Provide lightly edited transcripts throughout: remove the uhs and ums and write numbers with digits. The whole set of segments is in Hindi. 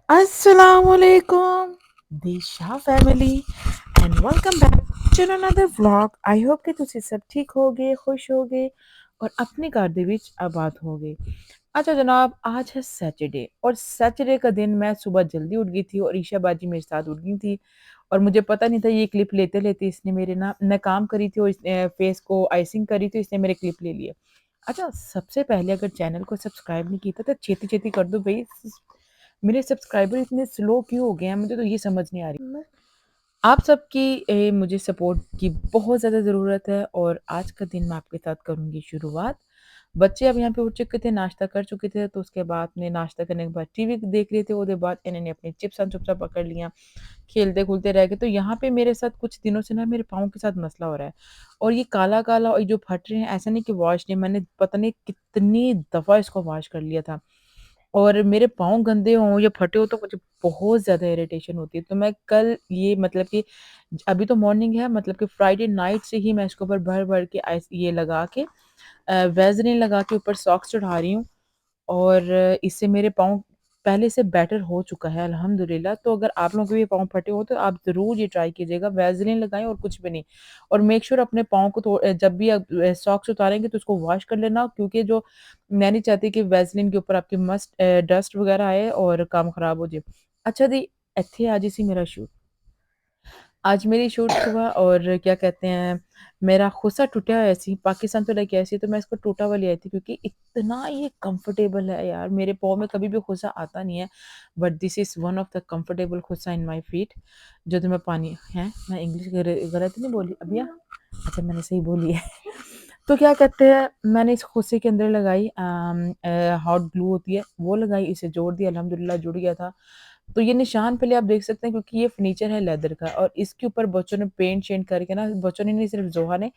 Assalamualaikum, Disha family and welcome back to another vlog. I hope कि ਤੁਸੀਂ ਸਭ ਠੀਕ ਹੋਗੇ, खुश होगे और अपने घर ਦੇ ਵਿੱਚ आबाद होगे। अच्छा जनाब, आज है सैटरडे और सैटरडे का दिन मैं सुबह जल्दी उठ गई थी और ईशा बाजी मेरे साथ उठ गई थी और मुझे पता नहीं था ये क्लिप लेते लेते इसने मेरे ना मैं काम करी थी और फेस को आइसिंग करी थी, इसने मेरे क्लिप ले लिया। अच्छा, सबसे पहले अगर चैनल को सब्सक्राइब नहीं किया तो छेती छेती कर दो भाई। मेरे सब्सक्राइबर इतने स्लो क्यों हो गए हैं, मुझे तो ये समझ नहीं आ रही। आप सबकी मुझे सपोर्ट की बहुत ज़्यादा ज़रूरत है और आज का दिन मैं आपके साथ करूँगी शुरुआत। बच्चे अब यहाँ पे उठ चुके थे, नाश्ता कर चुके थे, तो उसके बाद में नाश्ता करने के बाद टीवी देख रहे थे, उसके बाद इन्होंने अपने चिप्स एंड चुपचाप पकड़ लिया, खेलते-खूलते रह गए। तो यहाँ पे मेरे साथ कुछ दिनों से ना मेरे पाँव के साथ मसला हो रहा है और ये काला-काला और ये जो फट रहे हैं, ऐसा नहीं कि वॉश नहीं, मैंने पता नहीं कितनी दफ़ा इसको वॉश कर लिया था। और मेरे पाँव गंदे हों या फटे हों तो मुझे बहुत ज़्यादा इरिटेशन होती है। तो मैं कल ये मतलब कि अभी तो मॉर्निंग है, मतलब कि फ्राइडे नाइट से ही मैं इसके ऊपर भर-भर के आइस ये लगा के वैज़लीन लगा के ऊपर सॉक्स चढ़ा रही हूँ और इससे मेरे पाँव पहले से बेटर हो चुका है अल्हम्दुलिल्लाह। तो अगर आप लोगों के भी पाँव फटे हो तो आप ज़रूर ये ट्राई कीजिएगा, वैज़लीन लगाएँ और कुछ भी नहीं। और मेक श्योर अपने पाँव को जब भी आप सॉक्स उतारेंगे तो उसको वॉश कर लेना, क्योंकि जो मैं नहीं चाहती कि वैज़लीन के ऊपर आपकी डस्ट वगैरह आए और काम ख़राब हो जाए। अच्छा जी, ਇੱਥੇ आ जी सी मेरा शूट। आज मेरी शूट हुआ और क्या कहते हैं, मेरा खुसा टूटा है ऐसे ही, पाकिस्तान तो लेके आई थी, तो मैं इसको टूटा हुआ ले आई थी क्योंकि इतना ये कंफर्टेबल है यार, मेरे पाँव में कभी भी खुसा आता नहीं है, but this is one of the comfortable khussa in my feet. जो तुम्हें पानी है, मैं इंग्लिश गलत नहीं बोली अभिया? अच्छा, मैंने सही बोली है। तो क्या कहते हैं, मैंने इस खुसे के अंदर लगाई हॉट ग्लू होती है, वो लगाई, इसे जोड़ दिया, अल्हम्दुलिल्लाह जुड़ गया था। तो ये निशान पहले आप देख सकते हैं क्योंकि ये फर्नीचर है लेदर का और इसके ऊपर बच्चों ने पेंट शेंट करके ना, बच्चों ने नहीं सिर्फ जोहा ने,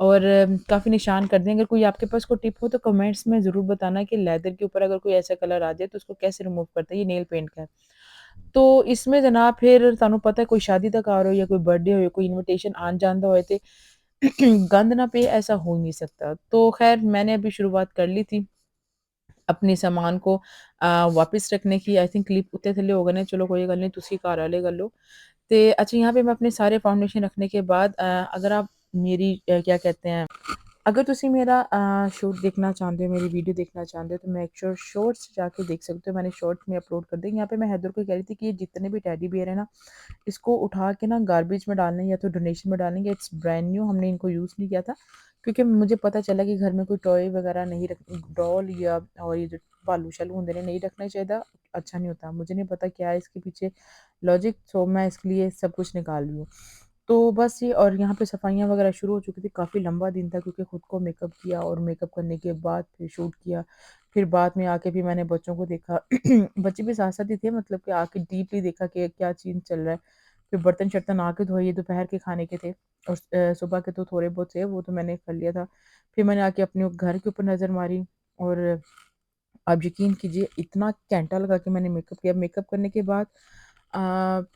और काफ़ी निशान कर दिए। अगर कोई आपके पास कोई टिप हो तो कमेंट्स में ज़रूर बताना कि लेदर के ऊपर अगर कोई ऐसा कलर आ जाए तो उसको कैसे रिमूव करते हैं, ये नेल पेंट का है। तो इसमें जनाब फिर तुहानू पता है, कोई शादी का घर हो या कोई बर्थडे हो या कोई इनविटेशन आन जान दा होए ते गंद ना पे, ऐसा हो नहीं सकता। तो खैर मैंने अभी शुरुआत कर ली थी अपने सामान को वापस रखने की। आई थिंक क्लिप उत्ते थल्ले हो गए ने, चलो कोई गल नहीं, तुसी घर वाले कर लो। ते अच्छा, यहाँ पे मैं अपने सारे फाउंडेशन रखने के बाद अगर आप मेरी क्या कहते हैं, अगर तुसी मेरा शूट देखना चाहते हो, मेरी वीडियो देखना चाहते हो तो मेक श्योर शॉर्ट्स जाके देख सकते हो, मैंने शॉर्ट्स में अपलोड कर दी। यहाँ पे मैं हैदर को कह रही थी कि ये जितने भी टेडी बियर है ना, इसको उठा के ना गार्बेज में डालना है या तो डोनेशन में डालेंगे। इट्स ब्रांड न्यू, हमने इनको यूज़ नहीं किया था क्योंकि मुझे पता चला कि घर में कोई टॉय वगैरह नहीं रख, डॉल या और ये जो भालू शालू होंगे ने नहीं रखना चाहिए, अच्छा नहीं होता। मुझे नहीं पता क्या है इसके पीछे लॉजिक, सो मैं इसके लिए सब कुछ निकाल रही हूँ। तो बस ये, और यहाँ पे सफाइयाँ वगैरह शुरू हो चुकी थी, काफ़ी लंबा दिन था क्योंकि खुद को मेकअप किया और मेकअप करने के बाद फिर शूट किया। फिर बाद में आके भी मैंने बच्चों को देखा बच्चे भी साथ साथ ही थे, मतलब कि आके डीपली देखा कि क्या चीज़ चल रहा है। फिर बर्तन-शर्तन आके धोए, ये दोपहर के खाने के थे और सुबह के तो थोड़े बहुत थे, वो तो मैंने कर लिया था। फिर मैंने आके अपने घर के ऊपर नज़र मारी और आप यकीन कीजिए इतना घंटा लगा के मैंने मेकअप किया। मेकअप करने के बाद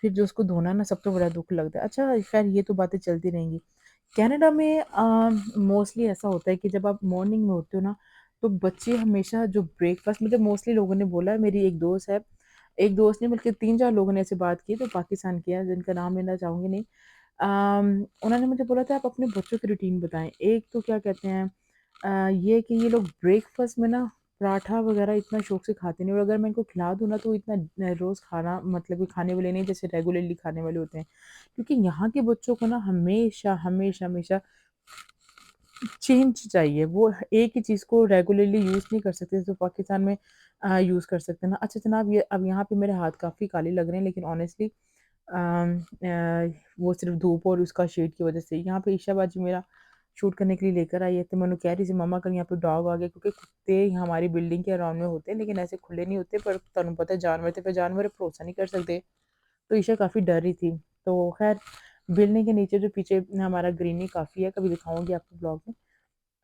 फिर जो उसको धोना ना, सब तो बड़ा दुःख लगता है। अच्छा ख़ैर ये तो बातें चलती रहेंगी। कनाडा में मोस्टली ऐसा होता है कि जब आप मॉर्निंग में उठते हो ना, तो बच्चे हमेशा जो ब्रेकफ़ास्ट, मुझे मोस्टली लोगों ने बोला है, मेरी एक दोस्त है, एक दोस्त नहीं बल्कि 3-4 लोगों ने ऐसे बात की, तो पाकिस्तान की है, जिनका नाम लेना चाहूँगी नहीं। उन्होंने मुझे बोला था आप अपने बच्चों की रूटीन बताएँ। एक तो क्या कहते हैं, ये कि ये लोग ब्रेकफ़ास्ट में ना पराठा वग़ैरह इतना शौक से खाते नहीं, और अगर मैं इनको खिला दूँ ना तो इतना रोज़ खाना, मतलब कि खाने वाले नहीं जैसे रेगुलरली खाने वाले होते हैं। क्योंकि यहाँ के बच्चों को ना हमेशा, हमेशा, हमेशा चेंज चाहिए। वो एक ही चीज़ को रेगुलरली यूज़ नहीं कर सकते, जो पाकिस्तान में यूज़ कर सकते हैं ना। अच्छा जनाब, ये अब यहाँ पे मेरे हाथ काफ़ी काले लग रहे हैं, लेकिन ऑनेस्टली वो सिर्फ़ धूप और उसका शेड की वज़ह से। यहाँ पे ईशा बाजी मेरा शूट करने के लिए लेकर आई है, तो मैं उन्हें कह रही थी मम्मा कल यहाँ पे डॉग आ गया, क्योंकि कुत्ते हमारी बिल्डिंग के अराउंड में होते हैं, लेकिन ऐसे खुले नहीं होते, पर तुहानू पता है जानवर थे, पर जानवर पे भरोसा नहीं कर सकते। तो ईशा काफ़ी डर रही थी। तो ख़ैर बिल्डिंग के नीचे जो पीछे हमारा ग्रीनरी काफ़ी है, कभी दिखाऊँगी आपको ब्लॉग में।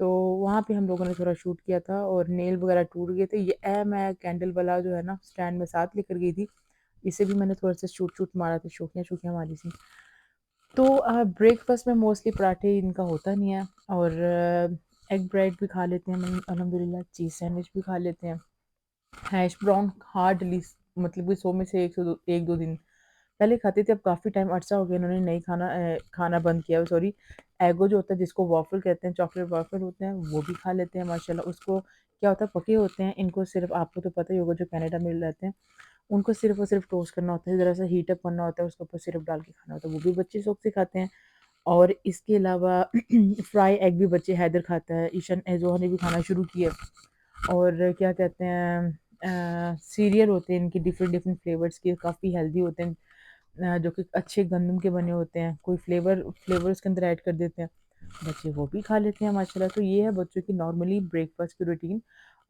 तो वहाँ पे हम लोगों ने थोड़ा शूट किया था और नेल वगैरह टूट गए थे। ये मैं कैंडल वाला जो है ना स्टैंड में साथ लेकर गई थी। इसे भी मैंने थोड़ा-सा शूट-शूट मारा था, शोखियाँ-शोखियाँ मारी थी। तो ब्रेकफ़ास्ट में मोस्टली पराठे इनका होता नहीं है और एग ब्रेड भी खा लेते हैं अल्हम्दुलिल्लाह, चीज़ सैंडविच भी खा लेते हैं। हैश ब्राउन हार्डली मतलब कि 100 में से 1-2 दिन पहले खाते थे, अब काफ़ी टाइम अरसा हो गया इन्होंने नहीं खाना बंद किया है, सॉरी। एगो जो होता है जिसको वॉफ़ल कहते हैं, चॉकलेट वॉफ़ल होते हैं, वो भी खा लेते हैं माशाल्लाह। उसको क्या होता है, पके होते हैं, इनको सिर्फ़ आपको तो पता ही होगा जो कनाडा में रहते हैं, उनको सिर्फ़ और सिर्फ़ टोस्ट करना होता है, ज़रा-सा हीट अप करना होता है, उसके ऊपर सिरप डाल के खाना होता है, वो भी बच्चे शौक से खाते हैं। और इसके अलावा फ्राई एग भी बच्चे हैदर खाता है, ईशान एज़ोहा ने भी खाना शुरू किया। और क्या कहते हैं, सीरियल होते हैं इनके डिफरेंट डिफरेंट फ्लेवर्स के, काफ़ी हेल्दी होते हैं, जो कि अच्छे गंदम के बने होते हैं, कोई फ्लेवर उसके अंदर ऐड कर देते हैं, बच्चे वो भी खा लेते हैं माशाल्लाह। तो ये है बच्चों की नॉर्मली ब्रेकफास्ट की रूटीन।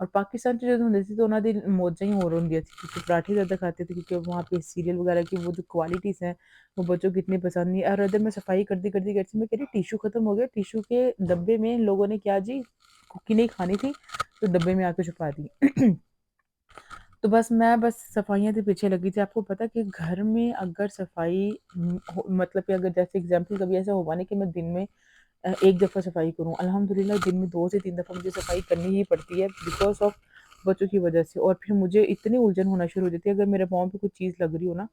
और पाकिस्तान 'ਚ ਜਦੋਂ ਹੁੰਦੇ ਸੀ तो ਉਹਨਾਂ ਦੀ मौजां ही और ਹੁੰਦੀਆਂ थी, क्योंकि पराठे ज़्यादा खाते थे, क्योंकि वहाँ पे सीरियल वगैरह की वो जो क्वालिटीज़ हैं वो बच्चों को इतनी पसंद नहीं। और अदर मैं सफाई करती मैं कह रही टिश्यू ख़त्म हो गया, टिश्यू के डब्बे में इन लोगों ने क्या जी, कुकी नहीं खानी थी तो डब्बे में आके छुपा दी। तो बस सफाइयाँ के पीछे लगी थी। आपको पता है कि घर में अगर सफाई मतलब कि अगर जैसे एग्जाम्पल कभी ऐसा हुआ नहीं कि मैं दिन में एक दफ़ा सफाई करूँ, अल्हम्दुलिल्लाह दिन में 2 से 3 दफ़ा मुझे सफाई करनी ही पड़ती है, बिकॉज़ ऑफ बच्चों की वजह से। और फिर मुझे इतनी उलझन होना शुरू हो जाती है अगर मेरे पाँव पे कुछ चीज़ लग रही हो ना।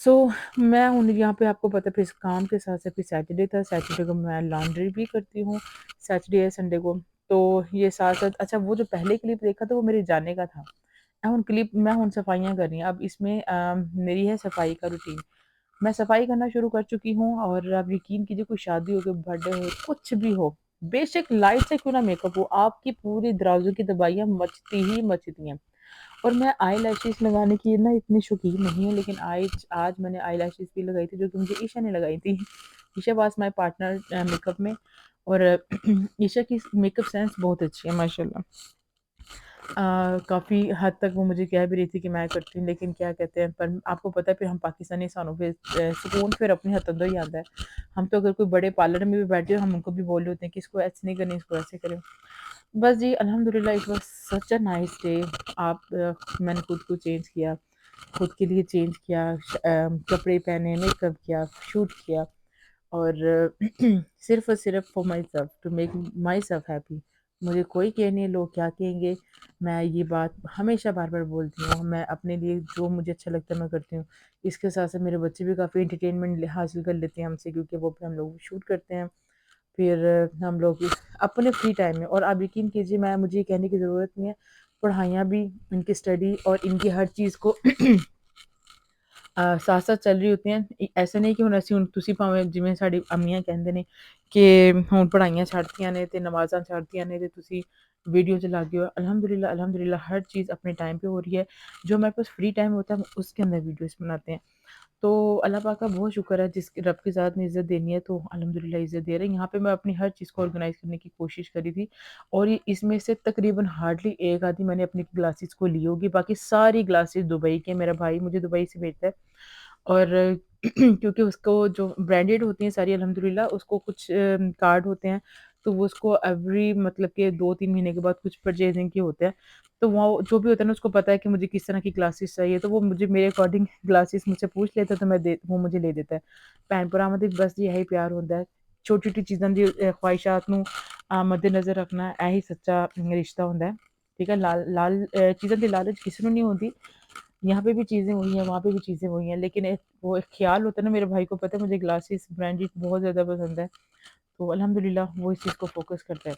सो मैं हूँ यहाँ पे, आपको पता है, फिर इस काम के साथ-साथ फिर सैटरडे था, सैटरडे को मैं लॉन्ड्री भी करती हूँ, सैटरडे या संडे को। तो ये साथ-साथ, अच्छा, वो जो पहले क्लिप देखा था वो मेरे जाने का था। मैं हुन सफाइयाँ कर रही हैं। अब इसमें मेरी है सफाई का रूटीन। मैं सफाई करना शुरू कर चुकी हूँ, और आप यकीन कीजिए, कोई शादी हो, कोई बर्थडे हो, कुछ भी हो, बेशक लाइट से क्यों ना मेकअप हो, आपकी पूरी दराज़ों की दवाइयाँ मचती ही मचती हैं। और मैं आईलैशेस लगाने की ना इतनी शौकीन नहीं हूँ, लेकिन आज आज मैंने आईलैशेस भी लगाई थी, जो कि मुझे ईशा ने लगाई थी। Isha was my partner makeup में। और ईशा की मेकअप सेंस बहुत अच्छी है माशाल्लाह। काफ़ी हद तक वो मुझे कह भी रही थी कि मैं करती हूँ, लेकिन क्या कहते हैं, पर आपको पता है फिर हम पाकिस्तानी इंसानों पे सुकून फिर अपने हथों ही आता है। हम तो अगर कोई बड़े पार्लर में भी बैठे हो, हम उनको भी बोल रहे होते हैं कि इसको ऐसे नहीं करनी, इसको ऐसे करें। बस जी, अल्हम्दुलिल्लाह it was such a nice day. मैंने खुद को चेंज किया, खुद के लिए चेंज किया, कपड़े पहने, मेकअप किया, शूट किया, और सिर्फ़ और सिर्फ़ for myself, to make myself happy. मुझे कोई केयर नहीं है लोग क्या कहेंगे। मैं ये बात हमेशा बार-बार बोलती हूँ, मैं अपने लिए जो मुझे अच्छा लगता है मैं करती हूँ। इसके साथ-साथ मेरे बच्चे भी काफ़ी एंटरटेनमेंट हासिल कर लेते हैं हमसे, क्योंकि वो भी हम लोग शूट करते हैं। फिर हम लोग अपने फ्री टाइम में, और आप यकीन कीजिए, मुझे ये कहने की ज़रूरत नहीं है, पढ़ाइयाँ भी, इनकी स्टडी और इनकी हर चीज़ को साथ-साथ चल रही होती हैं। ऐसा नहीं कि हुण ਅਸੀਂ ਹੁਣ ਤੁਸੀਂ ਭਾਵੇਂ ਜਿਵੇਂ ਸਾਡੀ ਅੰਮੀਆਂ ਕਹਿੰਦੇ ਨੇ ਕਿ ਹੁਣ ਪੜ੍ਹਾਈਆਂ ਛੱਡਤੀਆਂ ਨੇ ਤੇ नमाज़ां ਛੱਡਤੀਆਂ ਨੇ ਤੇ ਤੁਸੀਂ वीडियो चला गए हो। अल्हम्दुलिल्लाह हर चीज़ अपने टाइम पे हो रही है। जो हमारे पास फ्री टाइम होता है हम उसके अंदर वीडियोज़ बनाते हैं। तो अल्लाह पाक का बहुत शुक्र है, जिस रब की ज़ात ने इज़्ज़त देनी है तो अल्हम्दुलिल्लाह इज़्ज़त दे रहे हैं। यहाँ पे मैं अपनी हर चीज़ को ऑर्गनाइज़ करने की कोशिश करी थी, और ये इसमें से तकरीबन हार्डली एक आधी मैंने अपनी ग्लासेस को ली होगी, बाकी सारी ग्लासेस दुबई के, मेरा भाई मुझे दुबई से भेजता है। और क्योंकि उसको जो ब्रांडेड होती हैं सारी, अल्हम्दुलिल्लाह उसको कुछ कार्ड होते हैं, तो वो उसको एवरी मतलब कि 2-3 महीने के बाद कुछ परचेज़िंग के होते हैं। तो वो जो भी होता है ना, उसको पता है कि मुझे किस तरह की ग्लासेस चाहिए, तो वो मुझे मेरे अकॉर्डिंग ग्लासेस मुझसे पूछ लेता है, तो वो मुझे ले देता है। भैन-भरावां दी बस जी यही प्यार होंदा है। छोटी-छोटी चीज़ां दी ख्वाहिशात नूं मद्देनज़र रखना, यही सच्चा रिश्ता होंदा है। ठीक है? चीज़ां दी लालच किसी नूं नहीं होंदी। यहाँ पे भी चीज़ें वही हैं, वहाँ पे भी चीज़ें वही हैं, लेकिन वो एक ख़्याल होता है ना, मेरे भाई को पता है मुझे ग्लासेस ब्रांडेड बहुत ज़्यादा पसंद है, तो अल्हम्दुलिल्लाह वो इस चीज़ को फ़ोकस करता है।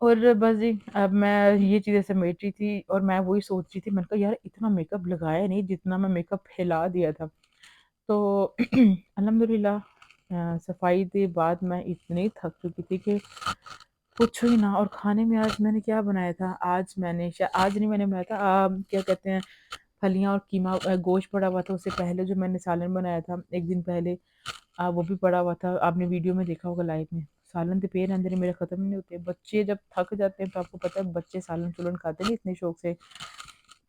और बस जी, अब मैं ये चीज़ें समेट रही थी, और मैं वही सोच रही थी, मैंने कहा यार इतना मेकअप लगाया नहीं जितना मैं मेकअप फैला दिया था। तो अल्हम्दुलिल्लाह सफाई के बाद मैं इतनी थक चुकी थी कि पूछो ही ना। और खाने में आज मैंने क्या बनाया था, आज नहीं मैंने बनाया था, क्या कहते हैं, फलियाँ और कीमा, गोश्त पड़ा हुआ था। उससे पहले जो मैंने सालन बनाया था 1 दिन पहले, वो भी पड़ा हुआ था। आपने वीडियो में देखा होगा लाइव में। सालन ते पे रैंदे ने, मेरे ख़त्म नहीं होते। बच्चे जब थक जाते हैं तो आपको पता है बच्चे सालन-सुलन खाते नहीं इतने शौक से।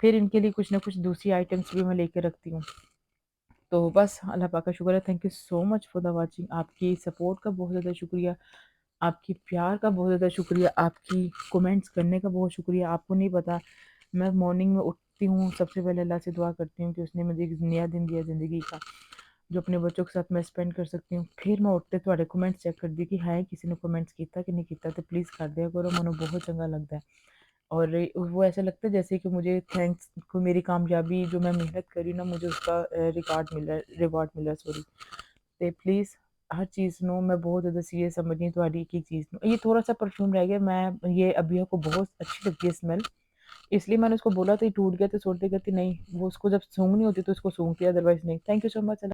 फिर इनके लिए कुछ ना कुछ दूसरी आइटम्स भी मैं लेके रखती हूँ। तो बस अल्लाह पाक का शुक्र है। Thank you so much for the watching. आपकी सपोर्ट का बहुत ज़्यादा शुक्रिया, आपकी प्यार का बहुत ज़्यादा शुक्रिया, आपकी कमेंट्स करने का बहुत शुक्रिया। आपको नहीं पता, मैं मॉर्निंग में उठती हूँ, सबसे पहले अल्लाह से दुआ करती हूँ कि उसने मुझे एक नया दिन दिया ज़िंदगी का, जो अपने बच्चों के साथ मैं स्पेंड कर सकती हूँ। फिर मैं उठते थोड़े कमेंट्स चेक करदी कि हाय किसी ने कमेंट्स किया कि नहीं किया, तो प्लीज़ कर दिया करो, मैनू बहुत चंगा लगता है। और वो ऐसा लगता है जैसे कि मुझे थैंक्स को मेरी कामयाबी जो मैं मेहनत करी ना मुझे उसका रिवॉर्ड मिल रहा है सॉरी। ते प्लीज़ हर चीज़ ਨੂੰ मैं बहुत ज़्यादा सीरियस समझनी ਤੁਹਾਡੀ एक एक चीज़ ਨੂੰ। ये थोड़ा सा परफ्यूम रह गया, मैं ये अभिया को बहुत अच्छी लगती है स्मेल, इसलिए मैंने उसको बोला तो ये टूट गया तो छोड़ देगा, नहीं वो उसको जब सूंघनी होती तो उसको सूंघती है, अदरवाइज नहीं। Thank you so much.